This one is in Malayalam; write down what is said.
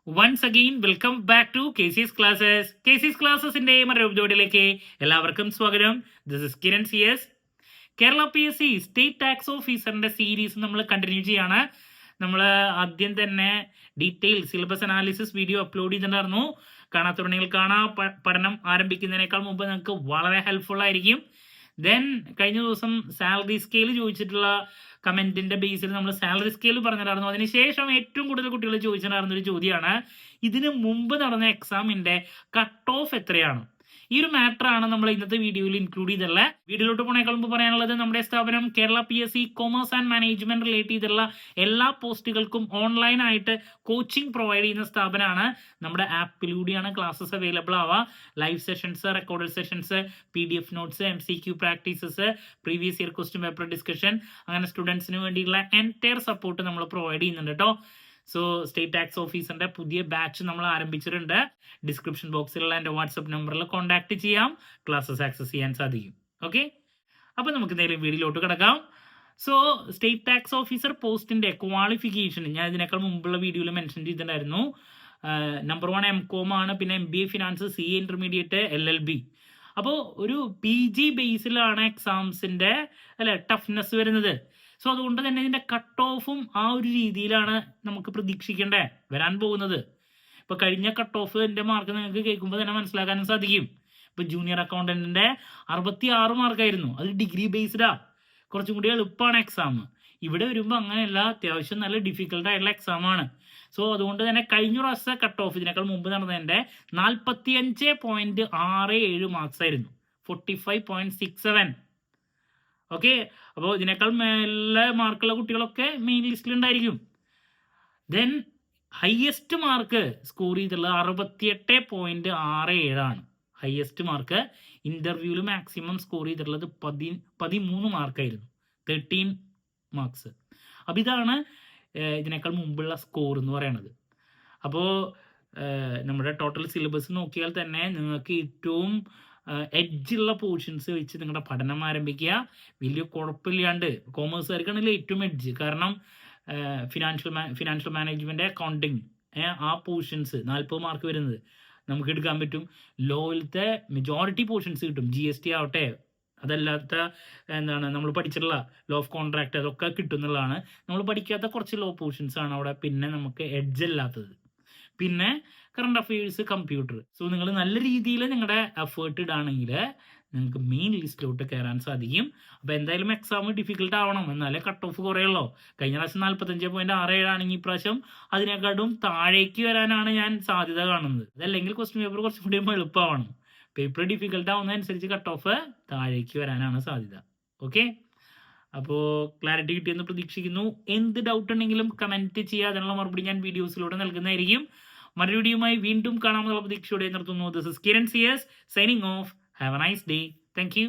Once again welcome back to KC's classes. KC's ക്ലാസ്സസിന്റെ മറ്റൊരു എപ്പിസോഡിലേക്ക് എല്ലാവർക്കും സ്വാഗതം. This is Kiran CS. Kerala PSC state tax ഓഫീസറിന്റെ സീരീസ് നമ്മൾ കണ്ടിന്യൂ ചെയ്യാണ്. നമ്മൾ ആദ്യം തന്നെ detail syllabus analysis video upload ചെയ്തിട്ടുണ്ടായിരുന്നു. കാണാത്തുണ്ടെങ്കിൽ പഠനം ആരംഭിക്കുന്നതിനേക്കാൾ മുമ്പ് നിങ്ങൾക്ക് വളരെ ഹെൽപ്ഫുൾ ആയിരിക്കും. ദെൻ കഴിഞ്ഞ ദിവസം സാലറി സ്കെയിൽ ചോദിച്ചിട്ടുള്ള കമന്റിന്റെ ബേസിൽ നമ്മൾ സാലറി സ്കെയിൽ പറഞ്ഞിട്ടുണ്ടായിരുന്നു. അതിനുശേഷം ഏറ്റവും കൂടുതൽ കുട്ടികൾ ചോദിച്ചിട്ടുണ്ടായിരുന്ന ഒരു ചോദ്യമാണ്, ഇതിന് മുമ്പ് നടന്ന എക്സാമിന്റെ കട്ട് ഓഫ് എത്രയാണ്? ഈ ഒരു മാറ്റർ ആണ് നമ്മൾ ഇന്നത്തെ വീഡിയോയിൽ ഇൻക്ലൂഡ് ചെയ്തിട്ടുള്ള. വീഡിയോയിലോട്ട് പോണേക്കാൾ മുമ്പ് പറയാനുള്ളത്, നമ്മുടെ സ്ഥാപനം Kerala PSC commerce and management relate ചെയ്തിട്ടുള്ള എല്ലാ പോസ്റ്റുകൾക്കും ഓൺലൈൻ ആയിട്ട് കോച്ചിങ് പ്രൊവൈഡ് ചെയ്യുന്ന സ്ഥാപനമാണ്. നമ്മുടെ ആപ്പിലൂടെയാണ് ക്ലാസ്സസ് അവൈലബിൾ ആവുക. Live sessions, recorded sessions, PDF notes, MCQ practices, previous year question paper discussion, അങ്ങനെ സ്റ്റുഡൻസിന് വേണ്ടിയുള്ള എൻറ്റയർ സപ്പോർട്ട് നമ്മൾ പ്രൊവൈഡ് ചെയ്യുന്നുണ്ട് കേട്ടോ. സോ സ്റ്റേറ്റ് ടാക്സ് ഓഫീസറിന്റെ പുതിയ ബാച്ച് നമ്മൾ ആരംഭിച്ചിട്ടുണ്ട്. ഡിസ്ക്രിപ്ഷൻ ബോക്സിലുള്ള എൻ്റെ വാട്സപ്പ് നമ്പറിൽ കോൺടാക്ട് ചെയ്യാം, ക്ലാസ്സസ് ആക്സസ് ചെയ്യാൻ സാധിക്കും. ഓക്കെ, അപ്പോൾ നമുക്ക് എന്തെങ്കിലും വീഡിയോയിലോട്ട് കിടക്കാം. സോ സ്റ്റേറ്റ് ടാക്സ് ഓഫീസർ പോസ്റ്റിന്റെ ക്വാളിഫിക്കേഷൻ ഞാൻ ഇതിനേക്കാൾ മുമ്പുള്ള വീഡിയോയിൽ മെൻഷൻ ചെയ്തിട്ടുണ്ടായിരുന്നു. നമ്പർ 1 MCOM ആണ്, പിന്നെ MBA finance, CA intermediate, LLB. അപ്പോൾ ഒരു PG ബേസിലാണ് എക്സാംസിന്റെ ടഫ്നെസ് വരുന്നത്. സോ അതുകൊണ്ട് തന്നെ ഇതിന്റെ കട്ട് ഓഫും ആ ഒരു രീതിയിലാണ് നമുക്ക് പ്രതീക്ഷിക്കേണ്ടേ വരാൻ പോകുന്നത്. ഇപ്പൊ കഴിഞ്ഞ കട്ട് ഓഫ് എന്റെ മാർക്ക് നിങ്ങൾക്ക് കേൾക്കുമ്പോൾ തന്നെ മനസ്സിലാക്കാനും സാധിക്കും. ഇപ്പൊ ജൂനിയർ അക്കൗണ്ടന്റിന്റെ 66 മാർക്കായിരുന്നു. അത് ഡിഗ്രി ബേസ്ഡാ, കുറച്ചും കൂടി എളുപ്പമാണ് എക്സാം. ഇവിടെ വരുമ്പോൾ അങ്ങനെയല്ല, അത്യാവശ്യം നല്ല ഡിഫിക്കൽട്ട് ആയിട്ടുള്ള എക്സാം ആണ്. സോ അതുകൊണ്ട് തന്നെ കഴിഞ്ഞ പ്രാവശ്യത്തെ കട്ട് ഓഫ് ഇതിനേക്കാൾ മുമ്പ് നടന്നതിന്റെ 45.67 മാർക്സ് ആയിരുന്നു, 45.67. ഓക്കെ, അപ്പോൾ ഇതിനേക്കാൾ മേലെ മാർക്കുള്ള കുട്ടികളൊക്കെ മെയിൻ ലിസ്റ്റിൽ ഉണ്ടായിരിക്കും. ദെൻ ഹയസ്റ്റ് മാർക്ക് സ്കോർ ചെയ്തിട്ടുള്ളത് 68.67 ആണ്. ഹയസ്റ്റ് മാർക്ക് ഇന്റർവ്യൂവിൽ മാക്സിമം സ്കോർ ചെയ്തിട്ടുള്ളത് 13 മാർക്കായിരുന്നു, 13 മാർക്സ്. അപ്പം ഇതാണ് ഇതിനേക്കാൾ മുമ്പുള്ള സ്കോർ എന്ന് പറയുന്നത്. അപ്പോൾ നമ്മുടെ ടോട്ടൽ സിലബസ് നോക്കിയാൽ തന്നെ നിങ്ങൾക്ക് ഏറ്റവും എഡ്ജുള്ള പോർഷൻസ് വെച്ച് നിങ്ങളുടെ പഠനം ആരംഭിക്കുക. വലിയ കുഴപ്പമില്ലാണ്ട് കോമേഴ്സുകാർക്കാണെങ്കിൽ ഏറ്റവും എഡ്ജ്, കാരണം ഫിനാൻഷ്യൽ മാനേജ്മെന്റ്, അക്കൗണ്ടിങ്, ആ പോർഷൻസ് 40 മാർക്ക് വരുന്നത് നമുക്ക് എടുക്കാൻ പറ്റും. ലോയിലത്തെ മെജോറിറ്റി പോർഷൻസ് കിട്ടും. GST ആവട്ടെ, അതല്ലാത്ത നമ്മൾ പഠിച്ചിട്ടുള്ള ലോ ഓഫ് കോൺട്രാക്ട്, അതൊക്കെ കിട്ടുന്നുള്ളതാണ്. നമ്മൾ പഠിക്കാത്ത കുറച്ച് ലോ പോർഷൻസ് ആണ് അവിടെ പിന്നെ നമുക്ക് എഡ്ജ് അല്ലാത്തത്. പിന്നെ കറണ്ട് അഫയേഴ്സ്, കമ്പ്യൂട്ടർ. സോ നിങ്ങൾ നല്ല രീതിയിൽ നിങ്ങളുടെ എഫേർട്ട് ഇടാണെങ്കിൽ നിങ്ങൾക്ക് മെയിൻ ലിസ്റ്റിലോട്ട് കയറാൻ സാധിക്കും. അപ്പോൾ എന്തായാലും എക്സാം ഡിഫിക്കൽട്ട് ആവണം, എന്നാലേ കട്ട് ഓഫ് കുറയുള്ളൂ. കഴിഞ്ഞ പ്രാവശ്യം 45.67 ആണെങ്കിൽ ഇപ്രാവശ്യം അതിനെക്കാട്ടും താഴേക്ക് വരാനാണ് ഞാൻ സാധ്യത കാണുന്നത്. അതല്ലെങ്കിൽ ക്വസ്റ്റ്യൻ പേപ്പർ കുറച്ചും കൂടി എളുപ്പമാവണം. പേപ്പർ ഡിഫിക്കൽട്ട് ആവുന്നതനുസരിച്ച് കട്ട് ഓഫ് താഴേക്ക് വരാനാണ് സാധ്യത. ഓക്കെ, അപ്പോൾ ക്ലാരിറ്റി കിട്ടിയെന്ന് പ്രതീക്ഷിക്കുന്നു. എന്ത് ഡൗട്ട് ഉണ്ടെങ്കിലും കമൻറ്റ് ചെയ്യുക, അതിനുള്ള മറുപടി ഞാൻ വീഡിയോസിലൂടെ നൽകുന്നതായിരിക്കും. മറ്റൊരു വീഡിയോയുമായി വീണ്ടും കാണാമെന്നുള്ള പ്രതീക്ഷയോടെ നിർത്തുന്നു. This is Kiran CS signing off. Have a nice day. Thank U.